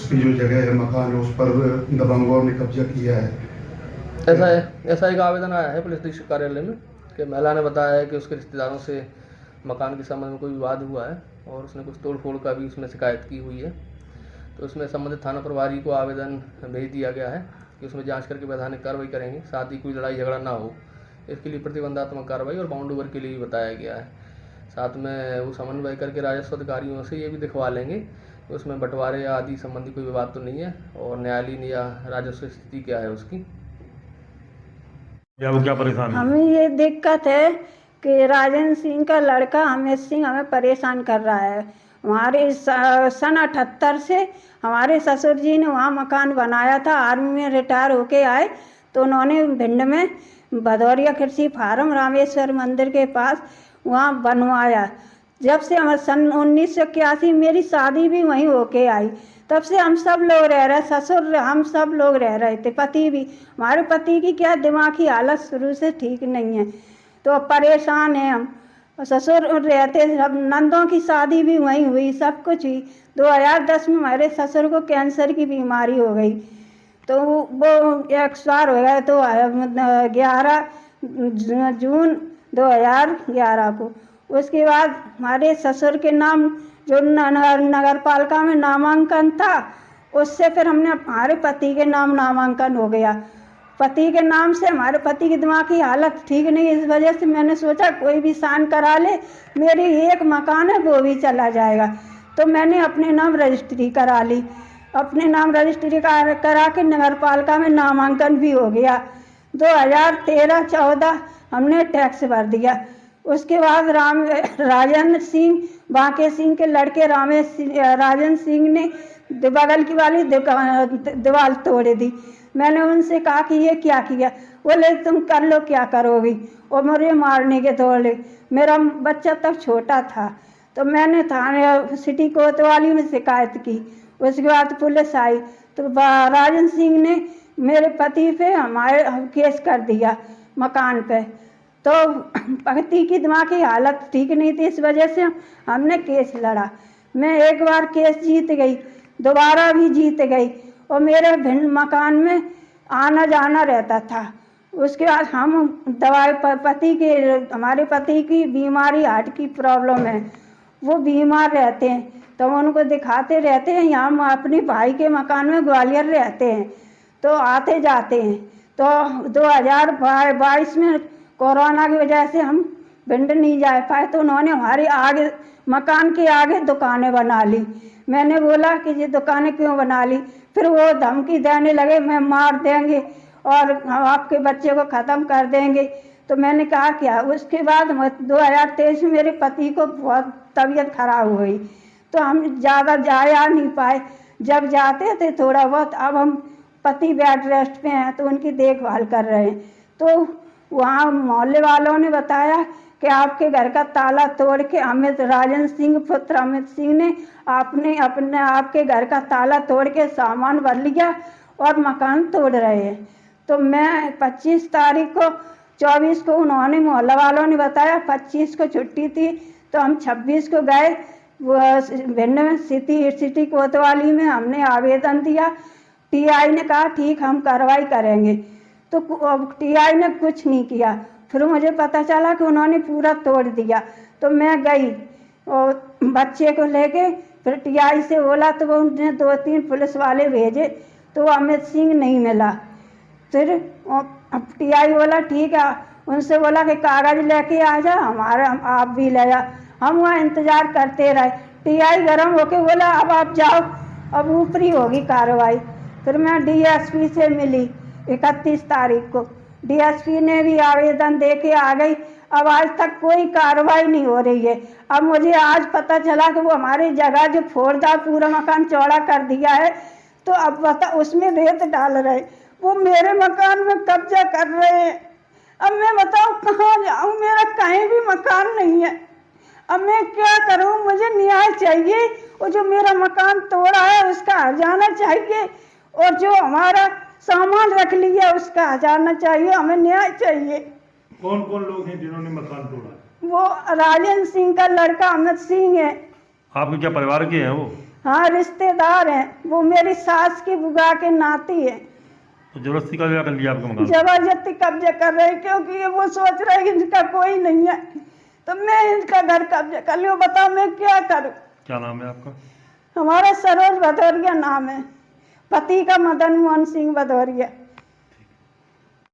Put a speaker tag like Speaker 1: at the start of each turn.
Speaker 1: उसकी जो जगह है, मकान है, उस पर दबंगों ने कब्जा किया है।
Speaker 2: ऐसा एक आवेदन आया है पुलिस अधीक्षक कार्यालय में कि महिला ने बताया है कि उसके रिश्तेदारों से मकान के संबंध में कोई विवाद हुआ है और उसने कुछ तोड़ फोड़ का भी उसमें शिकायत की हुई है। तो उसमें संबंधित थाना प्रभारी को आवेदन भेज दिया गया है कि उसमें जांच करके वैधानिक कार्रवाई करेंगे, साथ ही कोई लड़ाई झगड़ा ना हो इसके लिए प्रतिबंधात्मक कार्रवाई और बाउंड ओवर के लिए भी बताया गया है। साथ में वो समन्वय करके राजस्व अधिकारियों से ये भी दिखवा लेंगे कि उसमें बंटवारे या आदि संबंधी कोई विवाद तो नहीं है और न्यायालयीन या राजस्व स्थिति क्या है उसकी।
Speaker 3: क्या वो क्या परेशान है?
Speaker 4: हमें ये दिक्कत है कि राजेंद्र सिंह का लड़का अमित सिंह हमें परेशान कर रहा है। हमारे सन 78 से हमारे ससुर जी ने वहाँ मकान बनाया था, आर्मी में रिटायर होके आए तो उन्होंने भिंड में भदौरिया कृषि फार्म रामेश्वर मंदिर के पास वहाँ बनवाया। जब से हम सन 1981 मेरी शादी भी वहीं होके आई, तब से हम सब लोग रह रहे, ससुर हम सब लोग रह रहे थे, पति भी। हमारे पति की क्या दिमागी हालत शुरू से ठीक नहीं है तो अब परेशान हैं हम। ससुर रहते, सब नंदों की शादी भी वहीं हुई, सब कुछ हुई। 2010 में हमारे ससुर को कैंसर की बीमारी हो गई तो वो एक्सपायर हो गए। तो 11 जून 2011 को उसके बाद हमारे ससुर के नाम जो नगर पालिका में नामांकन था, उससे फिर हमने हमारे पति के नाम नामांकन हो गया। पति के नाम से हमारे पति की दिमाग की हालत ठीक नहीं, इस वजह से मैंने सोचा कोई भी साइन करा ले, मेरी एक मकान है वो भी चला जाएगा। तो मैंने अपने नाम रजिस्ट्री करा ली, अपने नाम रजिस्ट्री करा के नगर पालिका में नामांकन भी हो गया। 2013-14 हमने टैक्स भर दिया। उसके बाद राजेंद्र सिंह, बांके सिंह के लड़के राजेंद्र सिंह ने बगल की वाली दीवार तोड़ दी। मैंने उनसे कहा कि ये क्या किया, बोले तुम कर लो क्या करोगी, और मुझे मारने के दौड़े। मेरा बच्चा तब छोटा था तो मैंने थाने सिटी कोतवाली में शिकायत की। उसके बाद पुलिस आई तो राजेंद्र सिंह ने मेरे पति पे हमारे केस कर दिया मकान पे। तो पति की दिमागी हालत ठीक नहीं थी, इस वजह से हमने केस लड़ा। मैं एक बार केस जीत गई, दोबारा भी जीत गई और मेरे भिंड मकान में आना जाना रहता था। उसके बाद हम दवाई हमारे पति की बीमारी, हार्ट की प्रॉब्लम है, वो बीमार रहते हैं तो उनको दिखाते रहते हैं। यहाँ हम अपने भाई के मकान में ग्वालियर रहते हैं तो आते जाते हैं। तो 2022 में कोरोना की वजह से हम भिंड नहीं जा पाए तो उन्होंने हमारे आगे मकान के आगे दुकानें बना ली। मैंने बोला कि ये दुकानें क्यों बना ली, फिर वो धमकी देने लगे मैं मार देंगे और हम आपके बच्चे को ख़त्म कर देंगे। तो मैंने कहा क्या। उसके बाद 2023 में मेरे पति को बहुत तबीयत खराब हो गई तो हम ज़्यादा जा नहीं पाए, जब जाते थे थोड़ा बहुत। अब हम पति बेड रेस्ट पे हैं तो उनकी देखभाल कर रहे हैं। तो वहाँ मोहल्ले वालों ने बताया कि आपके घर का ताला तोड़ के राजेंद्र सिंह पुत्र अमित सिंह ने आपके घर का ताला तोड़ के सामान भर लिया और मकान तोड़ रहे हैं। तो मैं 25 तारीख को 24 को उन्होंने मोहल्ला वालों ने बताया, 25 को छुट्टी थी तो हम 26 को गए भिंड में सिटी कोतवाली में हमने आवेदन दिया। टीआई ने कहा ठीक हम कार्रवाई करेंगे, तो टीआई ने कुछ नहीं किया। फिर मुझे पता चला कि उन्होंने पूरा तोड़ दिया तो मैं गई और बच्चे को लेके फिर टीआई से बोला तो वो उन्होंने 2-3 पुलिस वाले भेजे तो अमित सिंह नहीं मिला। फिर टीआई बोला ठीक है, उनसे बोला कि कागज़ लेके आ जा, आप भी ले जा। हम वहाँ इंतज़ार करते रहे। टीआई गरम होके बोला अब आप जाओ, अब ऊपरी होगी कार्रवाई। फिर मैं डीएसपी से मिली 31 तारीख को, डीएसपी ने भी आवेदन दे के आ गई। अब आज तक कोई कार्रवाई नहीं हो रही है। अब मुझे आज पता चला कि वो हमारी जगह जो फोड़दार पूरा मकान चौड़ा कर दिया है तो अब बता उसमें रेत डाल रहे, वो मेरे मकान में कब्जा कर रहे हैं। अब मैं बताऊँ कहाँ जाऊँ, मेरा कहीं भी मकान नहीं है। अब मैं क्या करूँ, मुझे न्याय चाहिए। और जो मेरा मकान तोड़ा है उसका हर्जाना चाहिए और जो हमारा सामान रख लिया उसका हर्जाना चाहिए। हमें न्याय चाहिए।
Speaker 3: कौन कौन लोग हैं जिन्होंने मकान तोड़ा?
Speaker 4: वो राजेंद्र सिंह का लड़का अमित सिंह है।
Speaker 3: आपके क्या परिवार के हैं वो?
Speaker 4: हाँ रिश्तेदार हैं, वो मेरी सास की बुआ के नाती है।
Speaker 3: तो जबरदस्ती कब्जा कर लिया आपका मकान?
Speaker 4: जबरदस्ती कब्जा कर रहे हैं, क्योंकि ये वो सोच रहे हैं कि इनका कोई नहीं है, तो मैं इनका घर कब्जा कर लियो। बताओ मैं क्या करूं?
Speaker 3: क्या नाम है आपका?
Speaker 4: हमारा सरोज भदौरिया नाम है, पति का मदन मोहन सिंह भदौरिया।